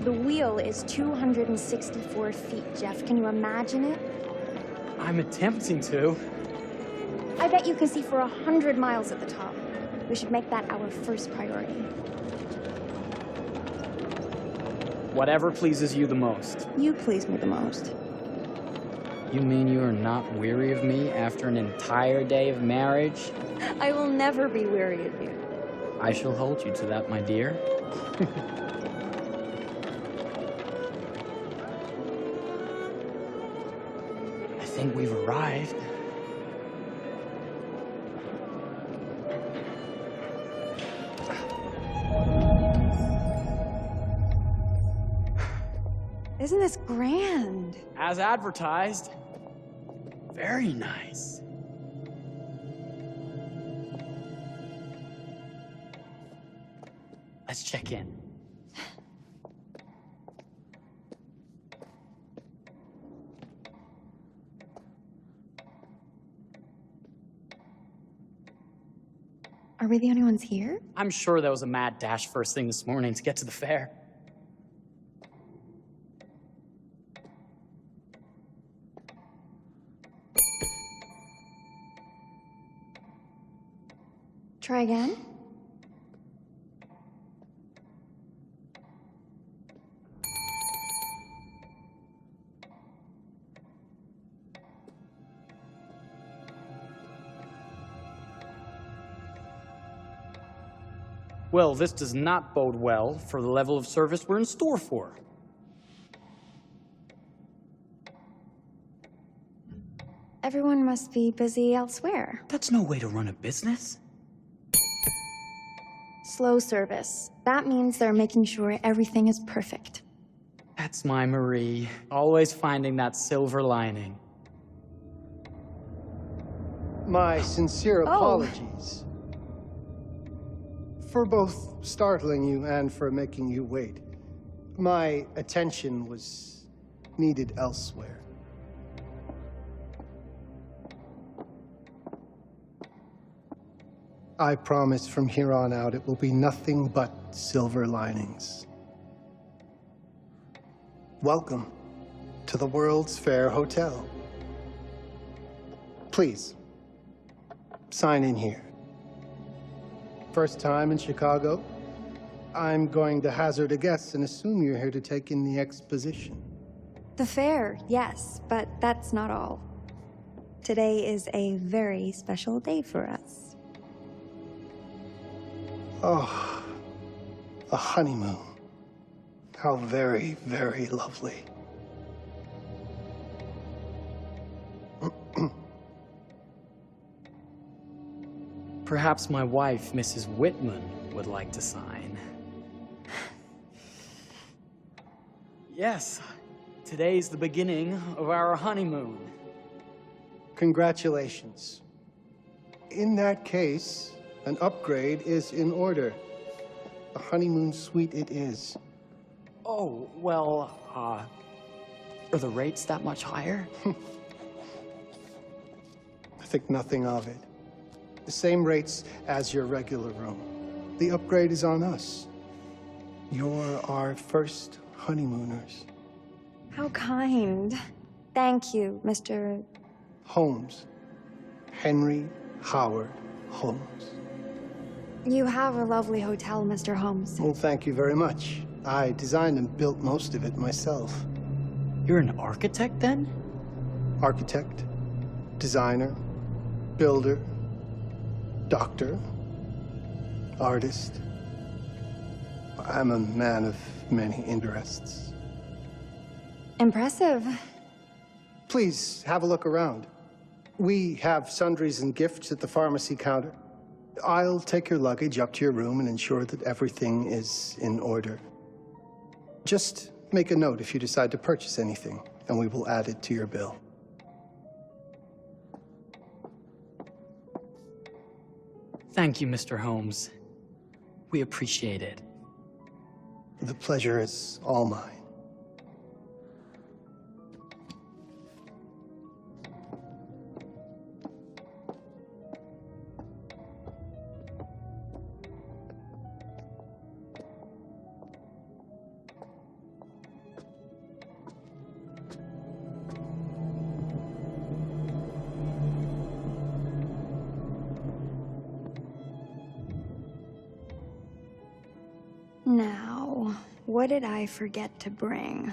The wheel is 264 feet, Jeff. Can you imagine it? I'm attempting to. I bet you can see for 100 miles at the top. We should make that our first priority. Whatever pleases you the most. You please me the most. You mean you are not weary of me after an entire day of marriage? I will never be weary of you. I shall hold you to that, my dear. I think we've arrived. Isn't this grand? As advertised. Very nice. Let's check in. Are we the only ones here? I'm sure that was a mad dash first thing this morning to get to the fair. Try again? Well, this does not bode well for the level of service we're in store for. Everyone must be busy elsewhere. That's no way to run a business. Slow service. That means they're making sure everything is perfect. That's my Marie, always finding that silver lining. My sincere apologies for both startling you and for making you wait. My attention was needed elsewhere. I promise from here on out it will be nothing but silver linings. welcome to the World's Fair Hotel. Please, sign in here. First time in Chicago? I'm going to hazard a guess and assume you're here to take in the exposition. The fair, yes, but that's not all. Today is a very special day for us. Oh, a honeymoon. How very, very lovely. Perhaps my wife, Mrs. Whitman, would like to sign. Yes, today's the beginning of our honeymoon. Congratulations. In that case, an upgrade is in order. A honeymoon suite it is. Oh, well, are the rates that much higher? I think nothing of it. The same rates as your regular room. The upgrade is on us. You're our first honeymooners. How kind. Thank you, Mr. Holmes. Henry Howard Holmes. You have a lovely hotel, Mr. Holmes. Well, thank you very much. I designed and built most of it myself. You're an architect, then? Architect, designer, builder, doctor, artist. I'm a man of many interests. Impressive. Please have a look around. We have sundries and gifts at the pharmacy counter. I'll take your luggage up to your room and ensure that everything is in order. Just make a note if you decide to purchase anything, and we will add it to your bill. Thank you, Mr. Holmes. We appreciate it. The pleasure is all mine. Now, what did I forget to bring?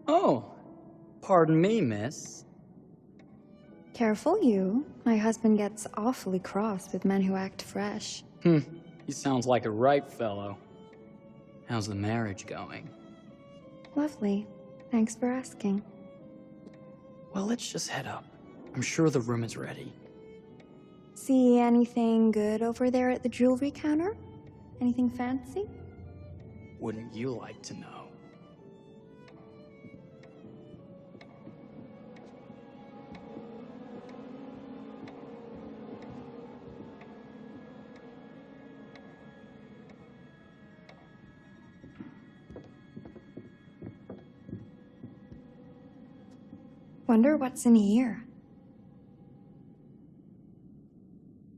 Oh, pardon me, miss. Careful you. My husband gets awfully cross with men who act fresh. He sounds like a ripe fellow. How's the marriage going? Lovely. Thanks for asking. Well, let's just head up. I'm sure the room is ready. See anything good over there at the jewelry counter? Anything fancy? Wouldn't you like to know? Wonder what's in here.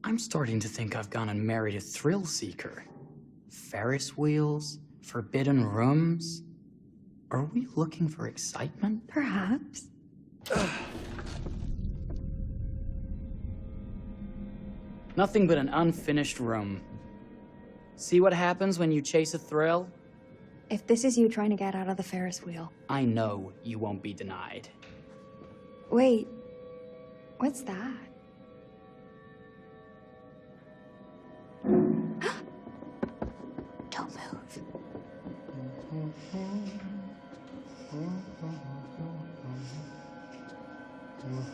I'm starting to think I've gone and married a thrill seeker. Ferris wheels, forbidden rooms. Are we looking for excitement? Perhaps. Nothing but an unfinished room. See what happens when you chase a thrill? If this is you trying to get out of the Ferris wheel. I know you won't be denied. Wait, what's that? Don't move.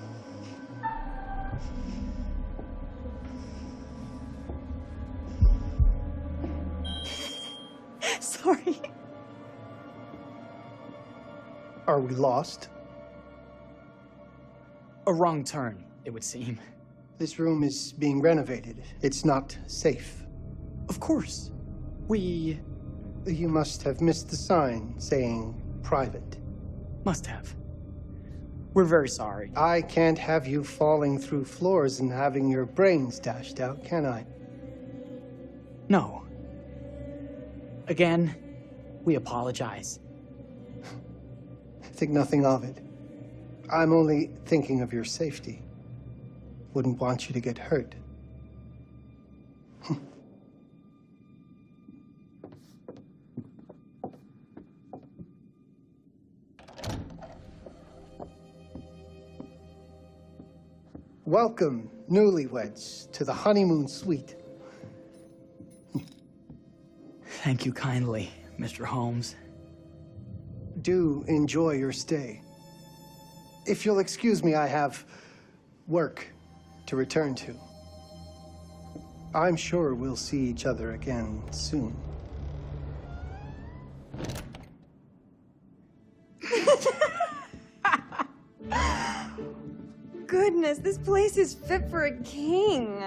Sorry. Are we lost? A wrong turn, it would seem. This room is being renovated. It's not safe. Of course. You must have missed the sign saying private. Must have. We're very sorry. I can't have you falling through floors and having your brains dashed out, can I? No. Again, we apologize. Think nothing of it. I'm only thinking of your safety. Wouldn't want you to get hurt. Welcome, newlyweds, to the honeymoon suite. Thank you kindly, Mr. Holmes. Do enjoy your stay. If you'll excuse me, I have work to return to. I'm sure we'll see each other again soon. Goodness, this place is fit for a king.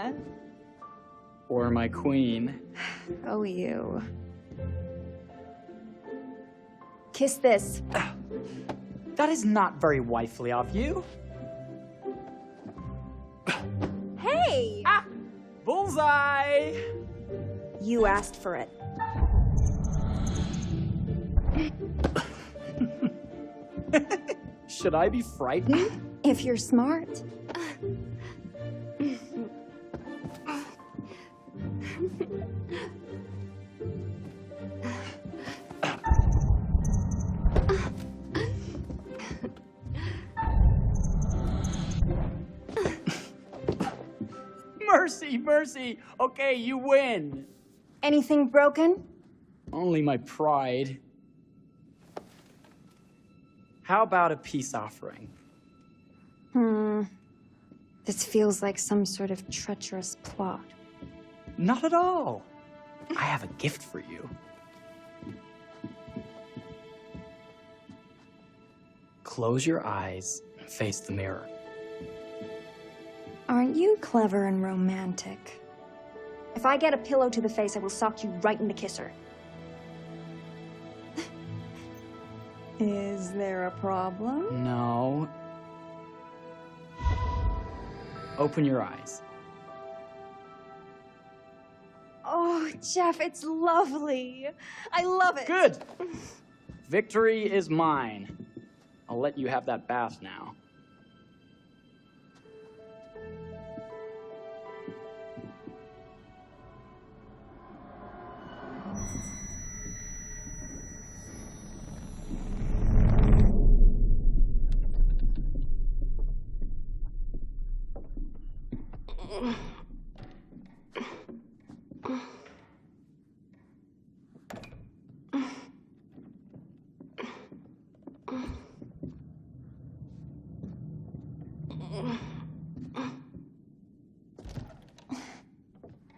Or my queen. Oh, you. Kiss this. That is not very wifely of you. Hey! Ah! Bullseye! You asked for it. Should I be frightened? If you're smart. Mercy, mercy! Okay, you win. Anything broken? Only my pride. How about a peace offering? This feels like some sort of treacherous plot. Not at all. I have a gift for you. Close your eyes and face the mirror. Aren't you clever and romantic? If I get a pillow to the face, I will sock you right in the kisser. Is there a problem? No. Open your eyes. Oh, Jeff, it's lovely. I love it. Good. Victory is mine. I'll let you have that bath now.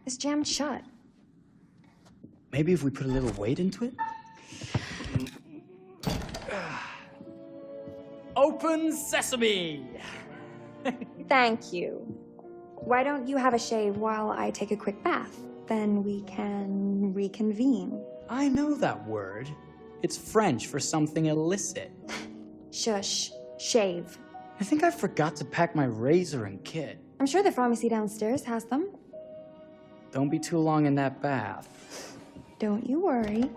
It's jammed shut. Maybe if we put a little weight into it? Open sesame! Thank you. Why don't you have a shave while I take a quick bath? Then we can reconvene. I know that word. It's French for something illicit. Shush. Shave. I think I forgot to pack my razor and kit. I'm sure the pharmacy downstairs has them. Don't be too long in that bath. Don't you worry.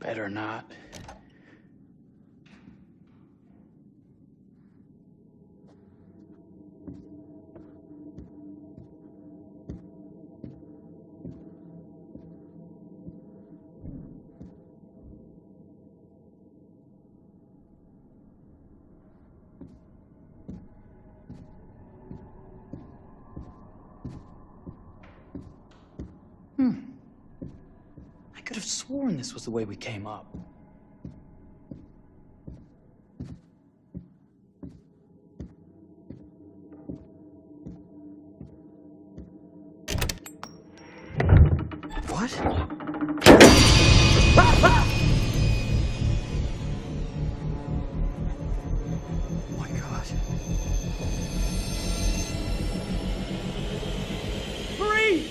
Better not. I could have sworn this was the way we came up. What? Oh my God. Hurry!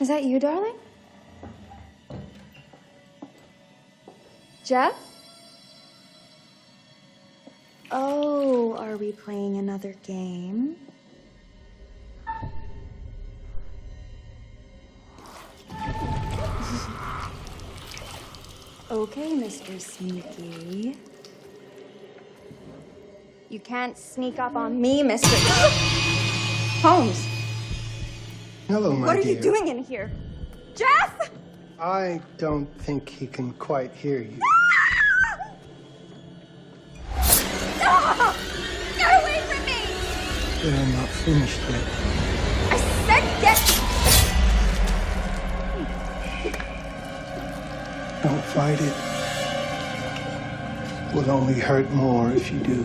Is that you, darling? Jeff? Oh, are we playing another game? Okay, Mr. Sneaky. You can't sneak up on me, Mr. Holmes. Hello, my dear. What are you doing in here? Jeff! I don't think he can quite hear you. Stop! Get away from me! They're not finished yet. I said get... Don't fight it. It will only hurt more if you do.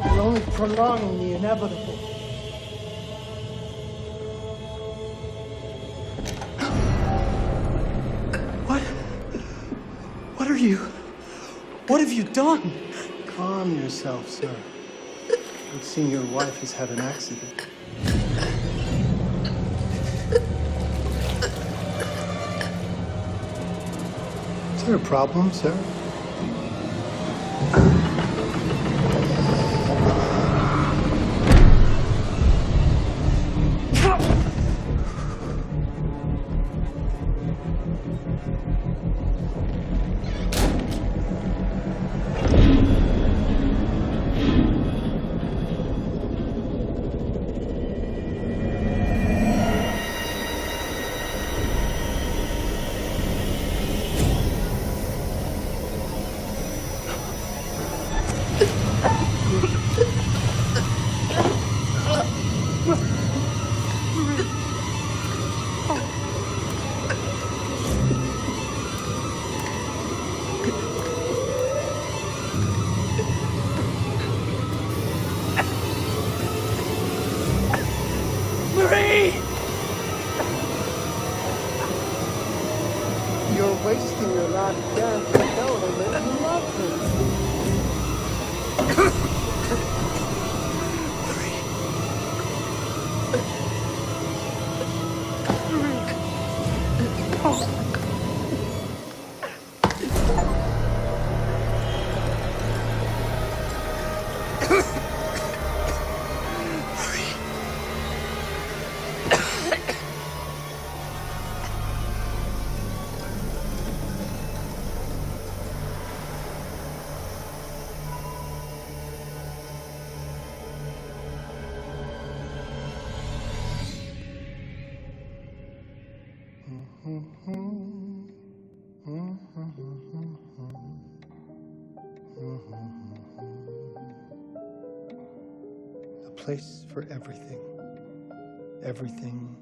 You're only prolonging the inevitable. What are you? What have you done? Calm yourself, sir. It seems your wife has had an accident. Is there a problem, sir? A place for everything. Everything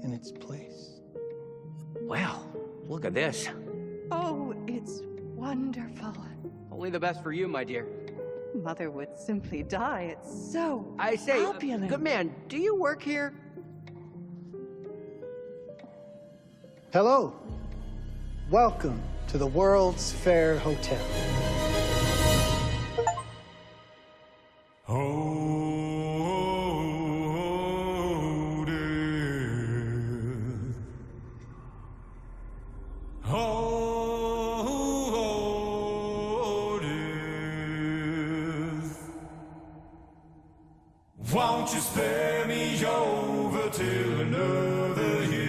in its place. Well, look at this. Oh, it's wonderful. Only the best for you, my dear. Mother would simply die. It's so I say, opulent. good man, do you work here? Hello. Welcome to the World's Fair Hotel. Won't you spare me over till another year?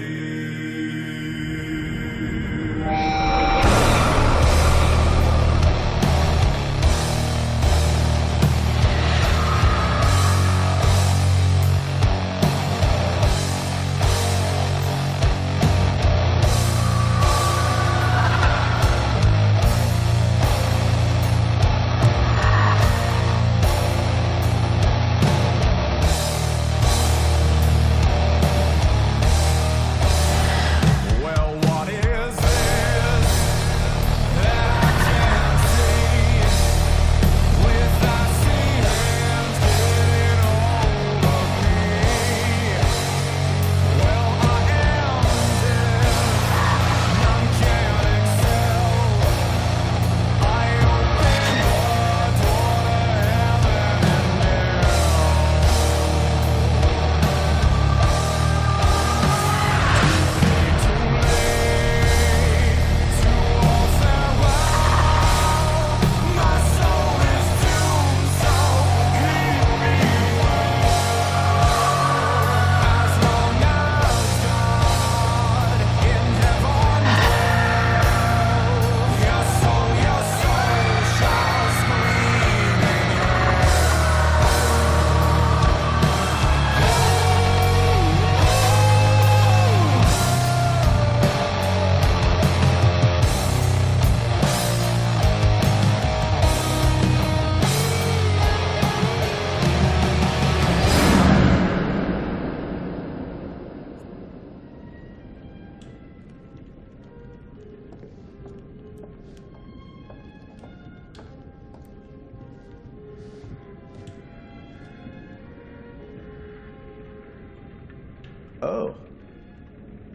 Oh,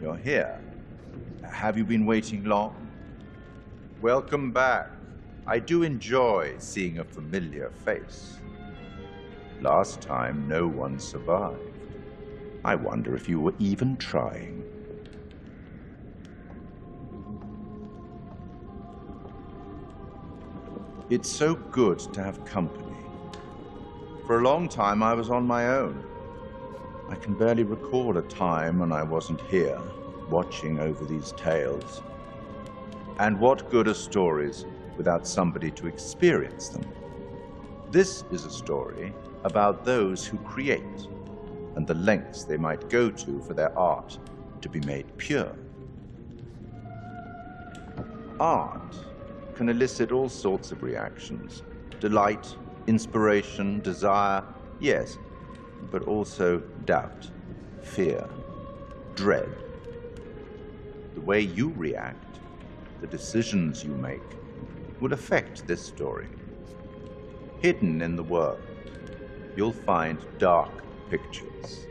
you're here. Have you been waiting long? Welcome back. I do enjoy seeing a familiar face. Last time, no one survived. I wonder if you were even trying. It's so good to have company. For a long time, I was on my own. I can barely recall a time when I wasn't here, watching over these tales. And what good are stories without somebody to experience them? This is a story about those who create and the lengths they might go to for their art to be made pure. Art can elicit all sorts of reactions: delight, inspiration, desire, yes, but also doubt, fear, dread. The way you react, the decisions you make, will affect this story. Hidden in the world, you'll find dark pictures.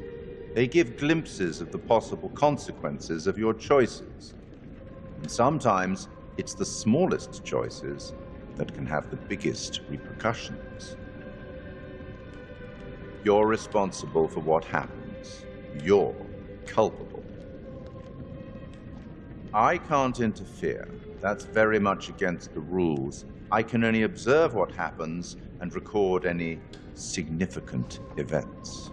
They give glimpses of the possible consequences of your choices. And sometimes it's the smallest choices that can have the biggest repercussions. You're responsible for what happens. You're culpable. I can't interfere. That's very much against the rules. I can only observe what happens and record any significant events.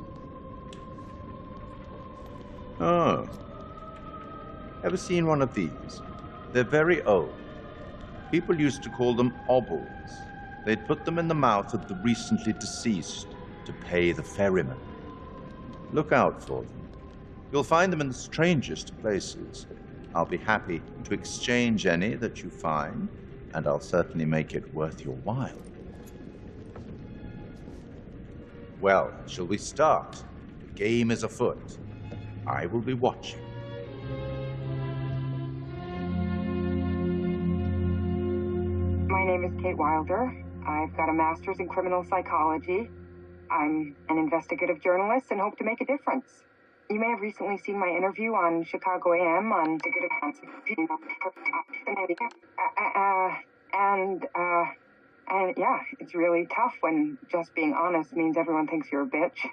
Oh. Ever seen one of these? They're very old. People used to call them obbles. They'd put them in the mouth of the recently deceased to pay the ferryman. Look out for them. You'll find them in the strangest places. I'll be happy to exchange any that you find, and I'll certainly make it worth your while. Well, shall we start? The game is afoot. I will be watching. My name is Kate Wilder. I've got a master's in criminal psychology. I'm an investigative journalist and hope to make a difference. You may have recently seen my interview on Chicago AM on and yeah, it's really tough when just being honest means everyone thinks you're a bitch.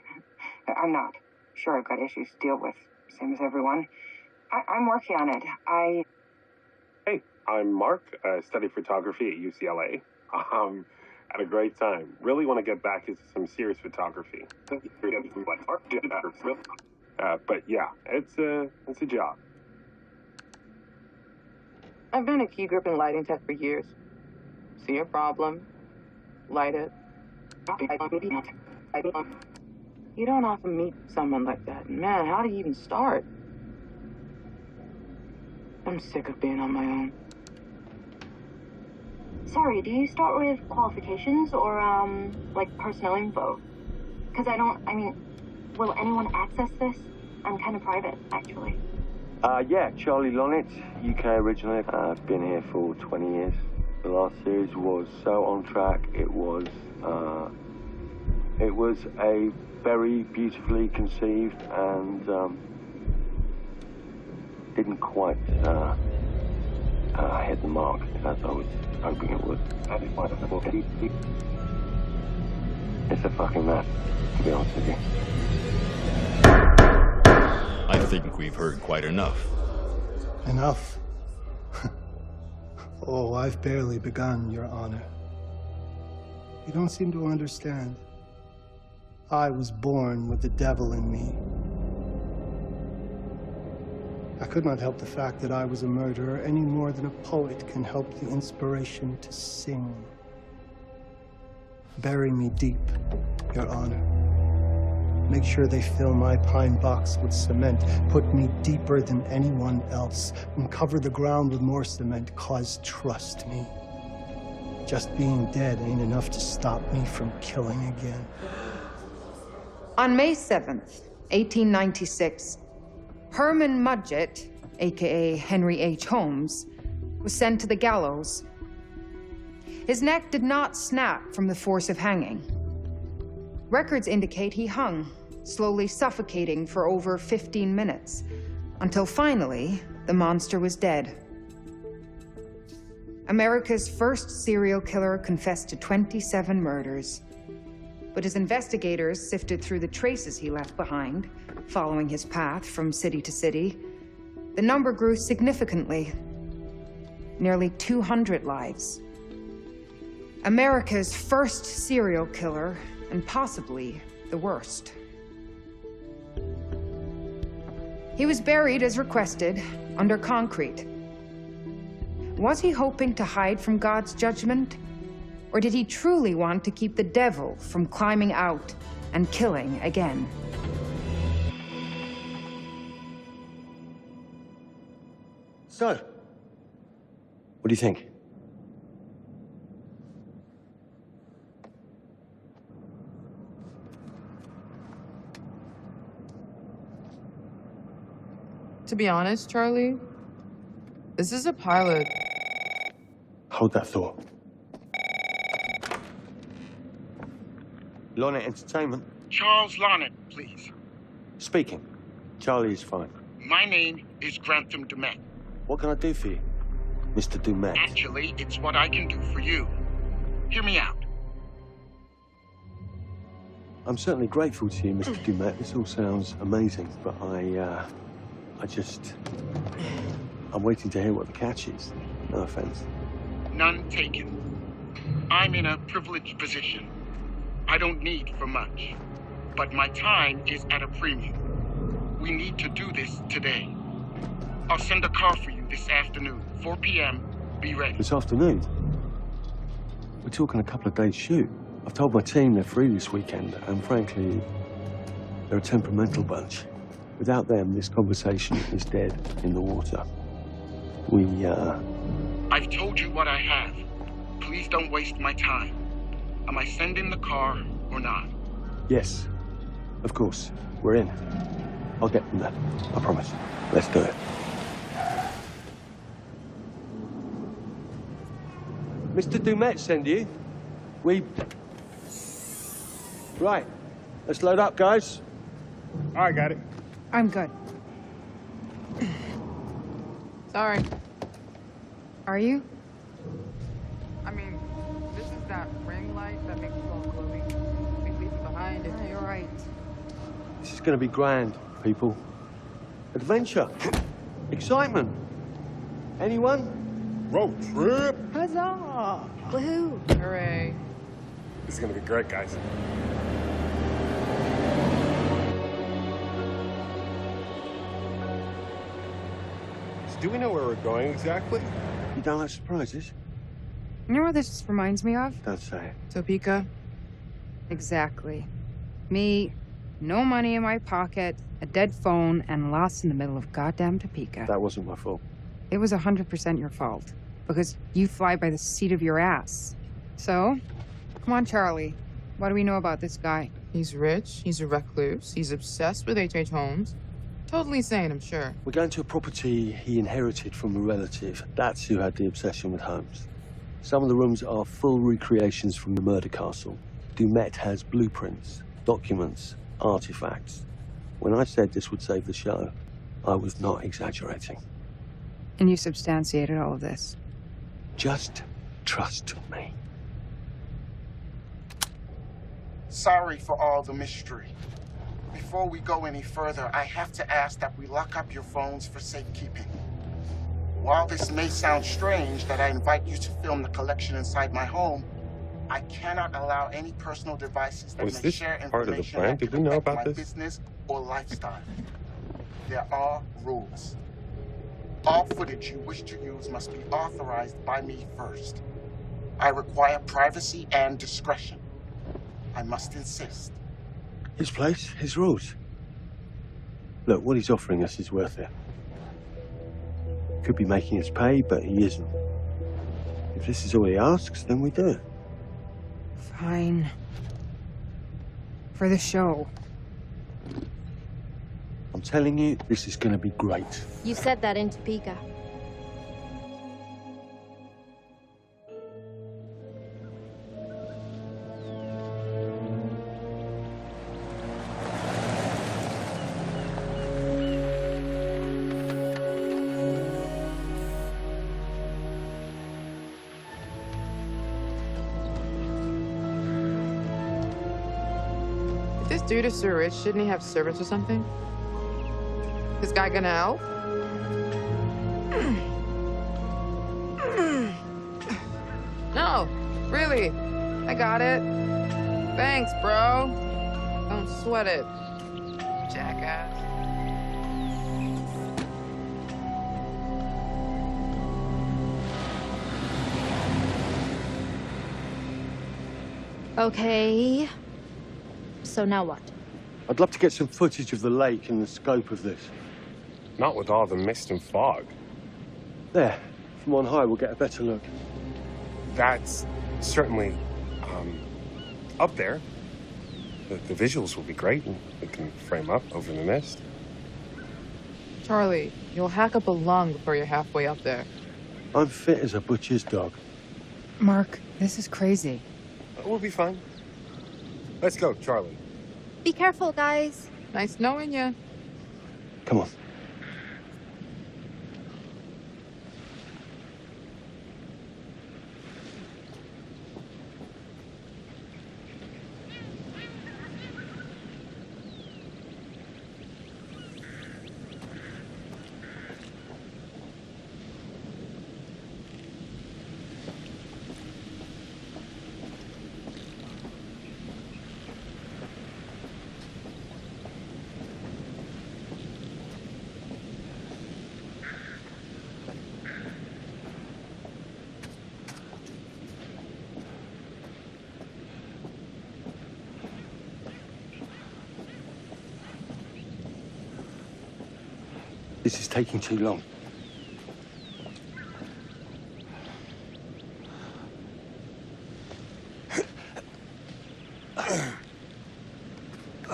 I'm not. Sure, I've got issues to deal with, same as everyone. I'm working on it. Hey, I'm Mark. I study photography at UCLA. Had a great time. Really want to get back into some serious photography. But yeah, it's a job. I've been a key grip and lighting tech for years. See a problem, light it. You don't often meet someone like that. Man, how do you even start? I'm sick of being on my own. Sorry, do you start with qualifications or, like personnel info? Because will anyone access this? I'm kind of private, actually. Yeah, Charlie Lonitz, UK originally. I've been here for 20 years. The last series was so on track. It was a very beautifully conceived and didn't quite hit the mark as I was hoping it would. It's a fucking mess, to be honest with you. I think we've heard quite enough. Enough? Oh, I've barely begun, Your Honor. You don't seem to understand. I was born with the devil in me. I could not help the fact that I was a murderer any more than a poet can help the inspiration to sing. Bury me deep, Your Honor. Make sure they fill my pine box with cement. Put me deeper than anyone else. And cover the ground with more cement, 'cause trust me, just being dead ain't enough to stop me from killing again. On May 7th, 1896, Herman Mudgett, aka Henry H. Holmes, was sent to the gallows. His neck did not snap from the force of hanging. Records indicate he hung, slowly suffocating for over 15 minutes, until finally, the monster was dead. America's first serial killer confessed to 27 murders. But as investigators sifted through the traces he left behind, following his path from city to city, the number grew significantly. Nearly 200 lives. America's first serial killer, and possibly the worst. He was buried as requested, under concrete. Was he hoping to hide from God's judgment? Or did he truly want to keep the devil from climbing out and killing again? So, what do you think? To be honest, Charlie, this is a pilot. Hold that thought. Lonnet Entertainment. Charles Lonnet, please. Speaking. Charlie is fine. My name is Grantham Dumet. What can I do for you, Mr. Dumet? Actually, it's what I can do for you. Hear me out. I'm certainly grateful to you, Mr. Dumet. This all sounds amazing, but I'm waiting to hear what the catch is. No offense. None taken. I'm in a privileged position. I don't need for much, but my time is at a premium. We need to do this today. I'll send a car for you this afternoon, 4 p.m. Be ready. This afternoon? We're talking a couple of days shoot. I've told my team they're free this weekend, and frankly, they're a temperamental bunch. Without them, this conversation is dead in the water. I've told you what I have. Please don't waste my time. Am I sending the car or not? Yes, of course. We're in. I'll get them there. I promise. Let's do it. Mr. Dumet send you. Right. Let's load up, guys. All right, got it. I'm good. Sorry. Are you? I mean, this is that ring light that makes you all glowy. We leave it behind if You're right. This is going to be grand, people. Adventure. Excitement. Anyone? Road trip. Huzzah! Woohoo! Hooray. This is gonna be great, guys. So do we know where we're going exactly? You don't like surprises? You know what this reminds me of? Don't say it. Topeka? Exactly. Me, no money in my pocket, a dead phone, and lost in the middle of goddamn Topeka. That wasn't my fault. It was 100% your fault. Because you fly by the seat of your ass. So, come on, Charlie. What do we know about this guy? He's rich, he's a recluse, he's obsessed with H.H. Holmes. Totally sane, I'm sure. We're going to a property he inherited from a relative. That's who had the obsession with Holmes. Some of the rooms are full recreations from the murder castle. Dumet has blueprints, documents, artifacts. When I said this would save the show, I was not exaggerating. And you substantiated all of this. Just trust me. Sorry for all the mystery. Before we go any further, I have to ask that we lock up your phones for safekeeping. While this may sound strange that I invite you to film the collection inside my home, I cannot allow any personal devices that Was may this share part of the information plan? that Did could we know affect about my this? business or lifestyle. There are rules. All footage you wish to use must be authorized by me first. I require privacy and discretion. I must insist. His place, his rules. Look, what he's offering us is worth it. Could be making us pay, but he isn't. If this is all he asks, then we do it. Fine. For the show. I'm telling you, this is going to be great. You said that in Topeka. If this dude is so rich, shouldn't he have servants or something? This guy gonna help? No, really. I got it. Thanks, bro. Don't sweat it, jackass. Okay. So now what? I'd love to get some footage of the lake and the scope of this. Not with all the mist and fog. There, from on high, we'll get a better look. That's certainly up there. The visuals will be great, and we can frame up over the mist. Charlie, you'll hack up a lung before you're halfway up there. I'm fit as a butcher's dog. Mark, this is crazy. We'll be fine. Let's go, Charlie. Be careful, guys. Nice knowing you. Come on. This is taking too long. Hey,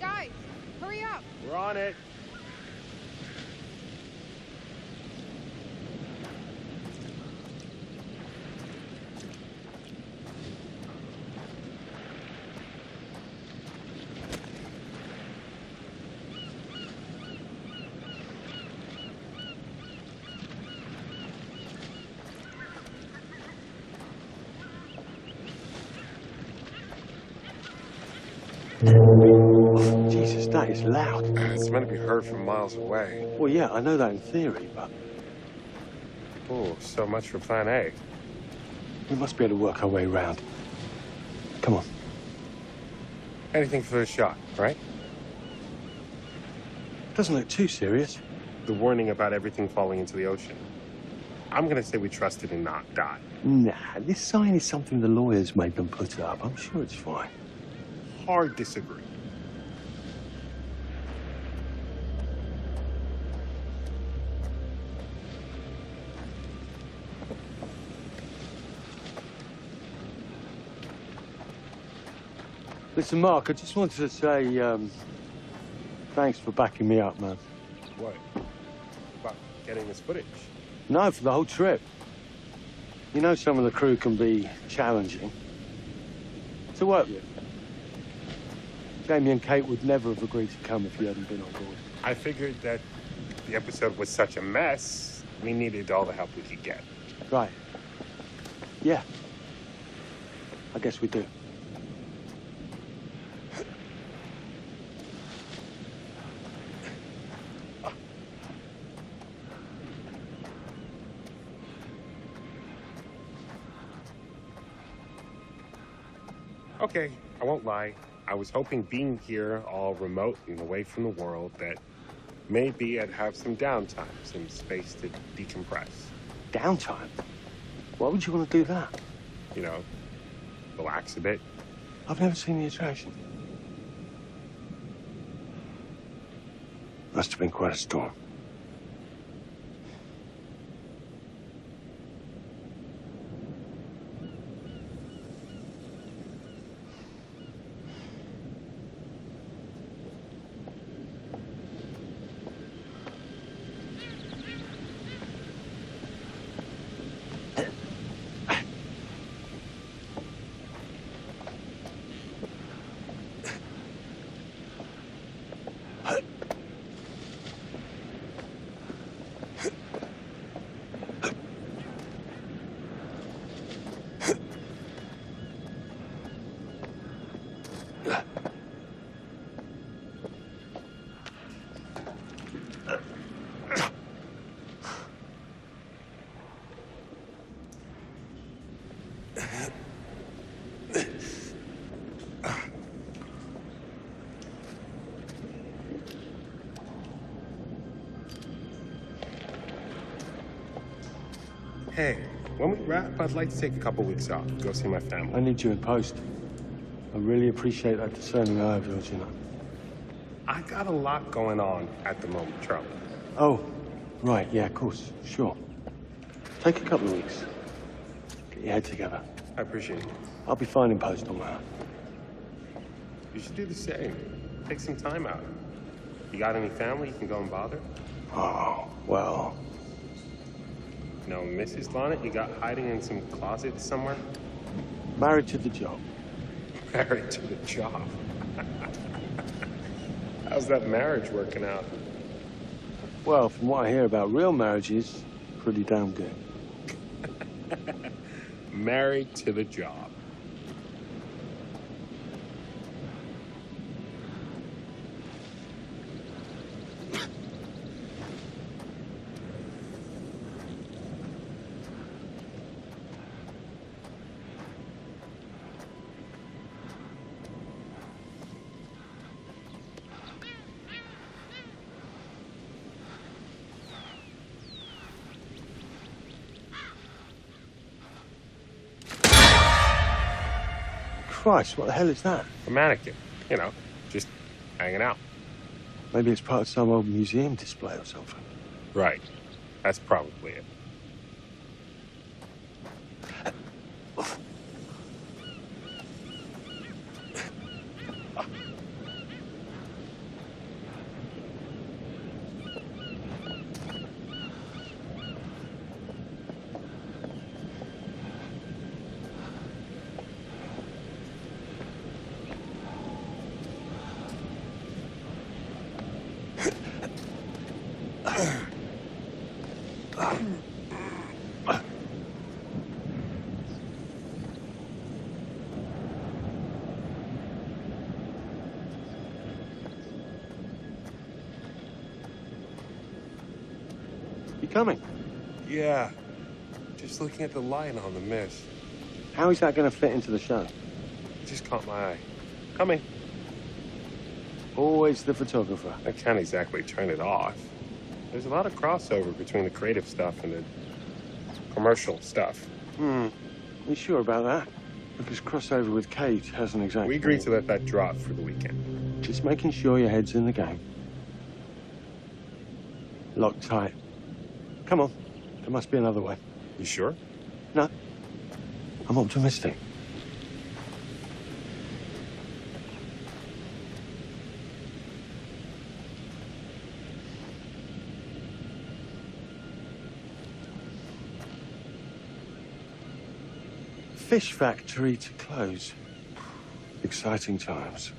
guys, hurry up. We're on it. Jesus, that is loud. It's meant to be heard from miles away. Well, yeah, I know that in theory, but Oh, so much for plan A. we must be able to work our way around. Come on. Anything for the shot, right? Doesn't look too serious. The warning about everything falling into the ocean. I'm gonna say we trust it and not die. Nah, this sign is something the lawyers made them put up. I'm sure it's fine. Hard disagree. Listen, Mark, I just wanted to say, thanks for backing me up, man. What? About getting this footage? No, for the whole trip. You know some of the crew can be challenging to work with. Jamie and Kate would never have agreed to come if you hadn't been on board. I figured that the episode was such a mess, we needed all the help we could get. Right. Yeah. I guess we do. Okay, I won't lie. I was hoping being here all remote and away from the world that maybe I'd have some downtime, some space to decompress. Downtime? Why would you want to do that? You know, relax a bit. I've never seen the attraction. Must have been quite a storm. Hey, when we wrap, I'd like to take a couple weeks off, go see my family. I need you in post. I really appreciate that discerning eye of yours, you know. I got a lot going on at the moment, Charlie. Oh, right, yeah, of course, sure. Take a couple of weeks. Get your head together. I appreciate it. I'll be fine in post on that. You should do the same. Take some time out. You got any family you can go and bother? Oh, well. No, Mrs. Lonnet, you got hiding in some closet somewhere? Married to the job. Married to the job. How's that marriage working out? Well, from what I hear about real marriages, pretty damn good. Married to the job. Christ, what the hell is that? A mannequin. You know, just hanging out. Maybe it's part of some old museum display or something. Right. That's probably it. You coming? Yeah. Just looking at the light on the mist. How is that going to fit into the show? It just caught my eye. Coming. Always the photographer. I can't exactly turn it off. There's a lot of crossover between the creative stuff and the commercial stuff. You sure about that? Because crossover with Kate hasn't exactly... We agreed to let that drop for the weekend. Just making sure your head's in the game. Lock tight. Come on. There must be another way. You sure? No. I'm optimistic. Fish factory to close. Exciting times.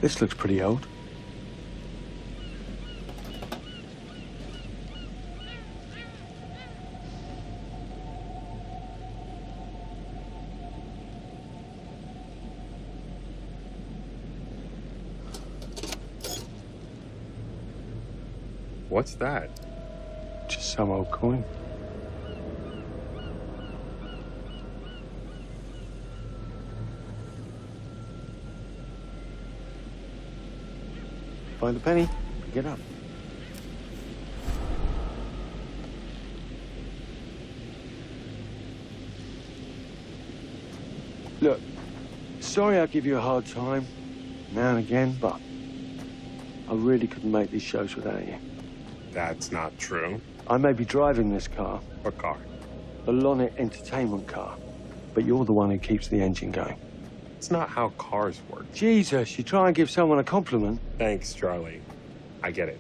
This looks pretty old. What's that? Just some old coin. Find a penny, pick it up. Look, sorry I give you a hard time now and again, but I really couldn't make these shows without you. That's not true. I may be driving this car. What car? The Lonnet entertainment car. But you're the one who keeps the engine going. It's not how cars work. Jesus, you try and give someone a compliment. Thanks, Charlie. I get it.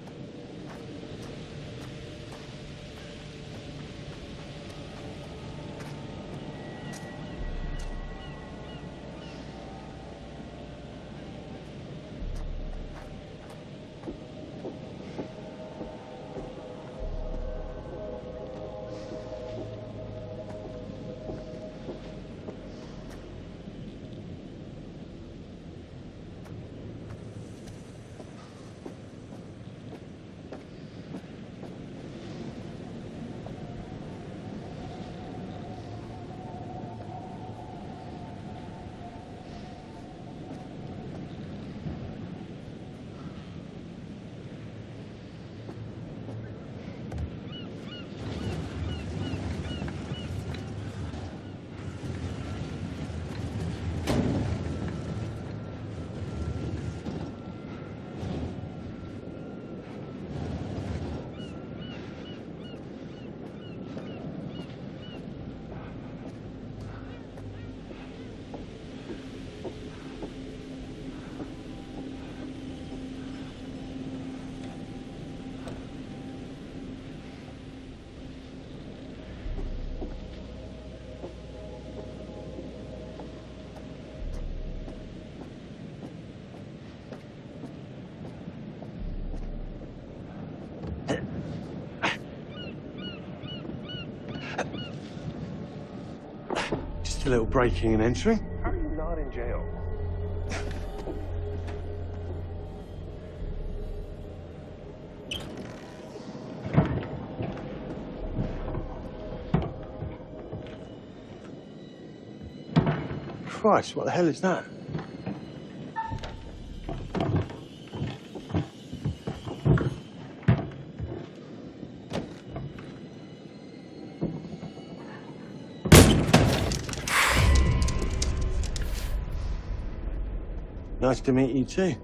Just a little breaking and entering. How are you not in jail? Christ, what the hell is that? Nice to meet you too.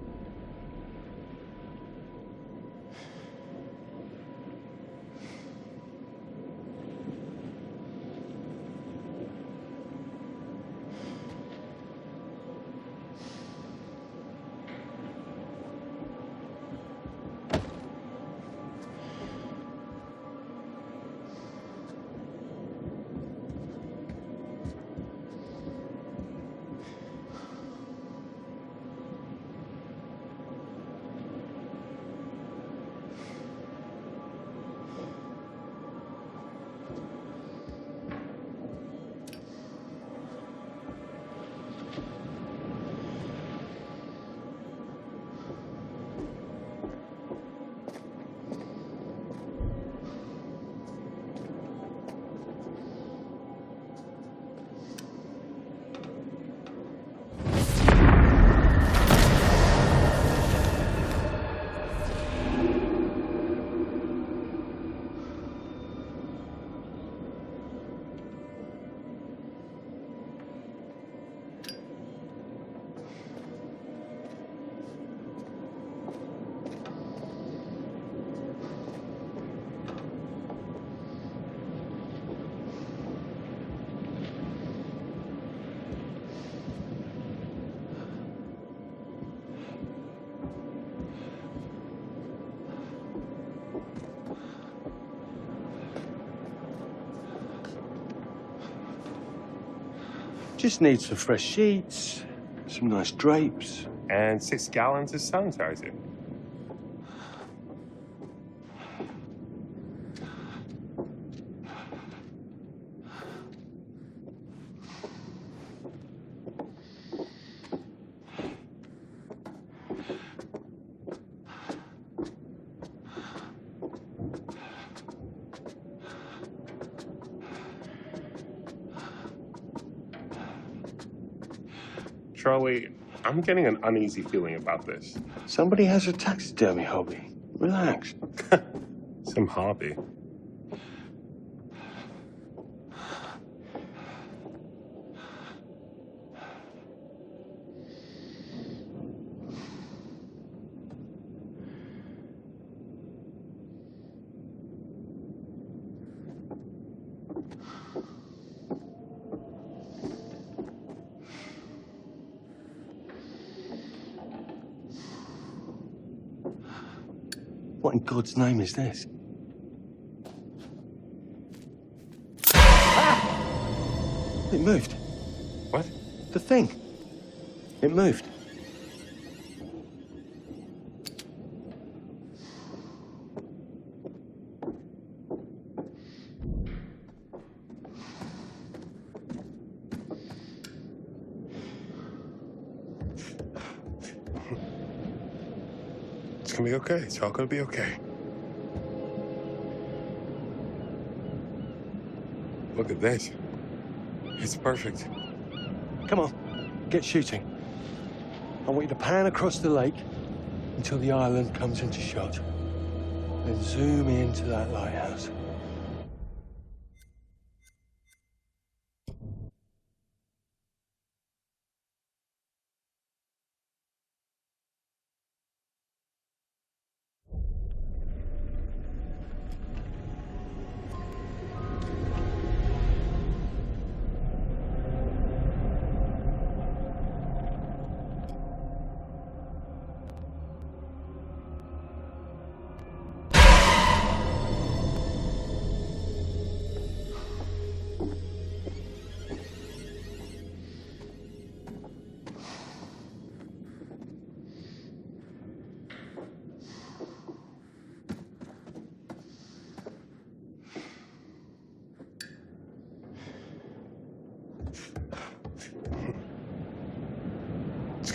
Just need some fresh sheets, some nice drapes. And 6 gallons of sanitizer. Charlie, I'm getting an uneasy feeling about this. Somebody has a taxidermy hobby. Relax. Some hobby. What in God's name is this? It moved. What? The thing. It moved. It's gonna be okay. It's all gonna be okay. Look at this. It's perfect. Come on, get shooting. I want you to pan across the lake until the island comes into shot. Then zoom into that lighthouse.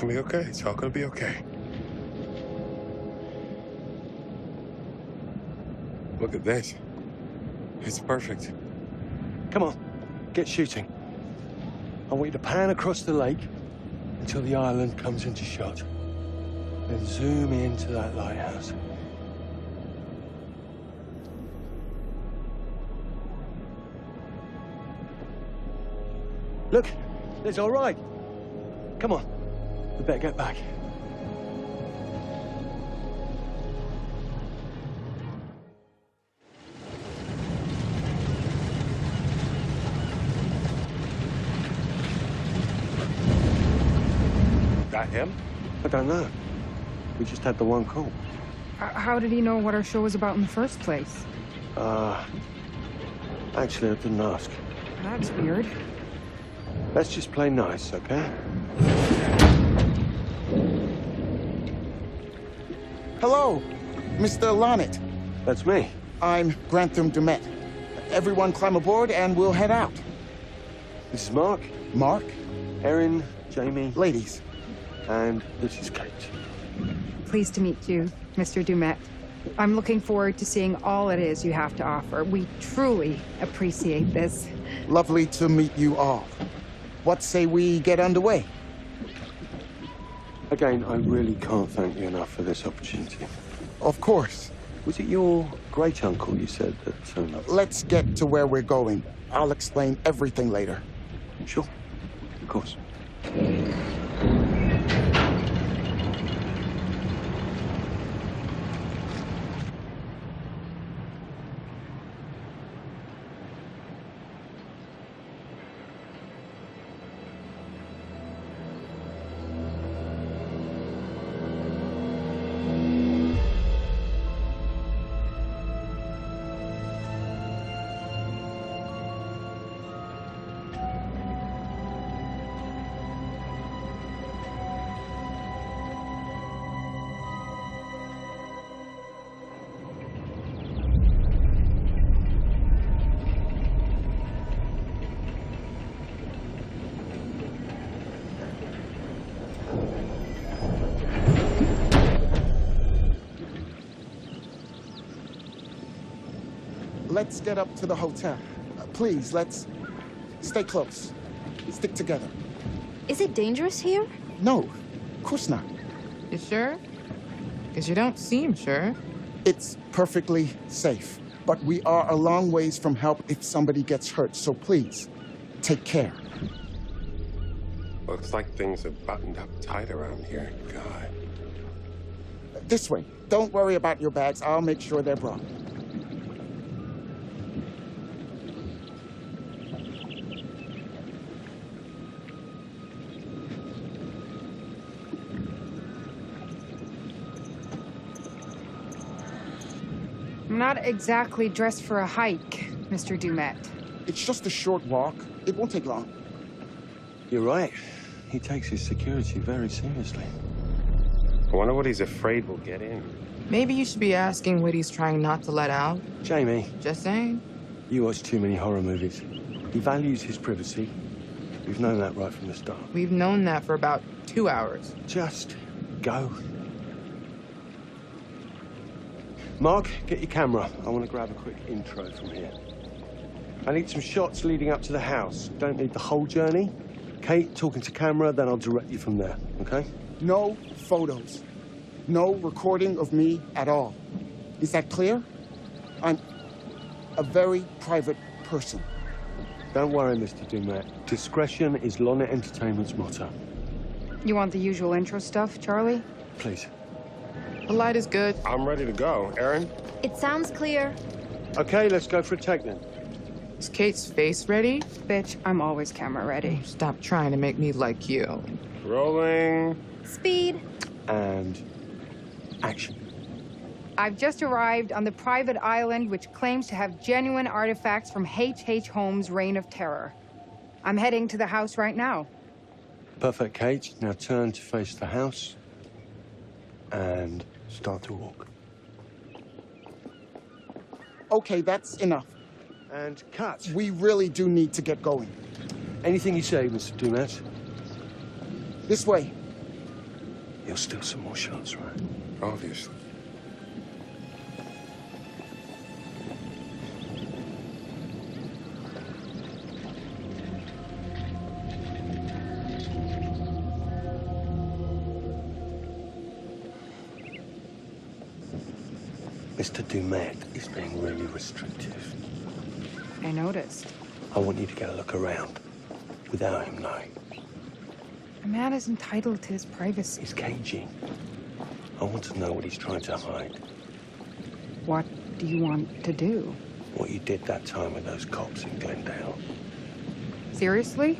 gonna be okay. It's all gonna be okay. Look at this. It's perfect. Come on, get shooting. I want you to pan across the lake until the island comes into shot. Then zoom into that lighthouse. Look, it's all right. Come on, we better get back. That him? I don't know. We just had the one call. How did he know what our show was about in the first place? Actually, I didn't ask. That's weird. Let's just play nice, okay? Hello, Mr. Lonnet. That's me. I'm Grantham Dumet. Everyone climb aboard and we'll head out. This is Mark. Mark? Erin, Jamie. Ladies. And this is Kate. Pleased to meet you, Mr. Dumet. I'm looking forward to seeing all it is you have to offer. We truly appreciate this. Lovely to meet you all. What say we get underway? Again, I really can't thank you enough for this opportunity. Of course. Was it your great-uncle you said that... Let's get to where we're going. I'll explain everything later. Sure. Of course. Let's get up to the hotel. Please, let's stay close. Stick together. Is it dangerous here? No, of course not. You sure? Because you don't seem sure. It's perfectly safe. But we are a long ways from help if somebody gets hurt, so please, take care. Looks like things are buttoned up tight around here. God. This way. Don't worry about your bags. I'll make sure they're brought. I'm not exactly dressed for a hike, Mr. Dumet. It's just a short walk. It won't take long. You're right. He takes his security very seriously. I wonder what he's afraid will get in. Maybe you should be asking what he's trying not to let out. Jamie. Just saying. You watch too many horror movies. He values his privacy. We've known that right from the start. We've known that for about 2 hours. Just go. Mark, get your camera. I want to grab a quick intro from here. I need some shots leading up to the house. Don't need the whole journey. Kate, talking to camera, then I'll direct you from there, okay? No photos. No recording of me at all. Is that clear? I'm a very private person. Don't worry, Mr. Dumet. Discretion is Lonnet Entertainment's motto. You want the usual intro stuff, Charlie? Please. The light is good. I'm ready to go. Erin? It sounds clear. Okay, let's go for a take then. Is Kate's face ready? Bitch, I'm always camera ready. Stop trying to make me like you. Rolling. Speed. And action. I've just arrived on the private island which claims to have genuine artifacts from H.H. Holmes' Reign of Terror. I'm heading to the house right now. Perfect, Kate. Now turn to face the house and start to walk. Okay, that's enough. And cut. We really do need to get going. Anything you say, Mr. Dumet. This way. You'll steal some more shots, right? Obviously. Mr. Dumet is being really restrictive. I noticed. I want you to get a look around without him knowing. A man is entitled to his privacy. He's cagey. I want to know what he's trying to hide. What do you want to do? What you did that time with those cops in Glendale. Seriously?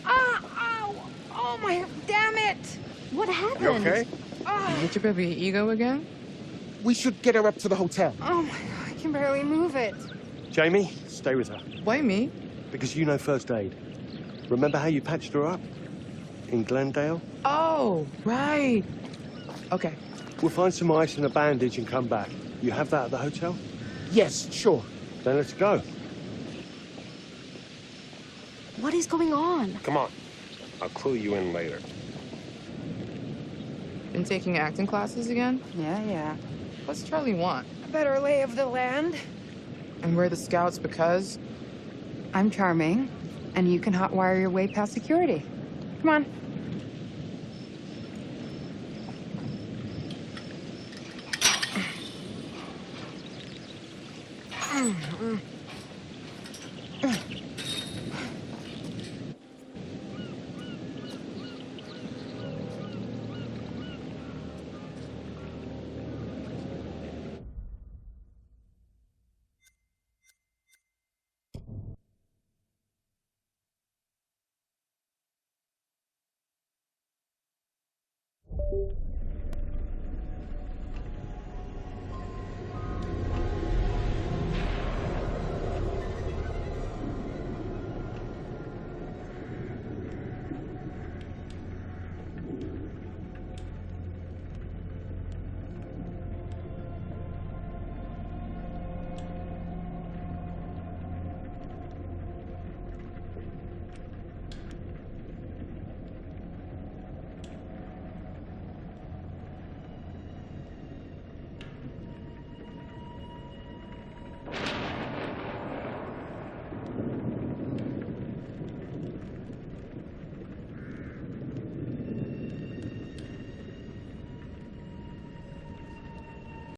Ah! Ow! Oh my... Damn it! What happened? You okay? You hit your baby ego again? We should get her up to the hotel. Oh my God, I can barely move it. Jamie, stay with her. Why me? Because you know first aid. Remember how you patched her up? In Glendale? Oh, right. Okay. We'll find some ice and a bandage and come back. You have that at the hotel? Yes, sure. Then let's go. What is going on? Come on. I'll clue you in later. Been taking acting classes again? Yeah. What's Charlie want? A better lay of the land. And we're the scouts because? I'm charming, and you can hotwire your way past security. Come on.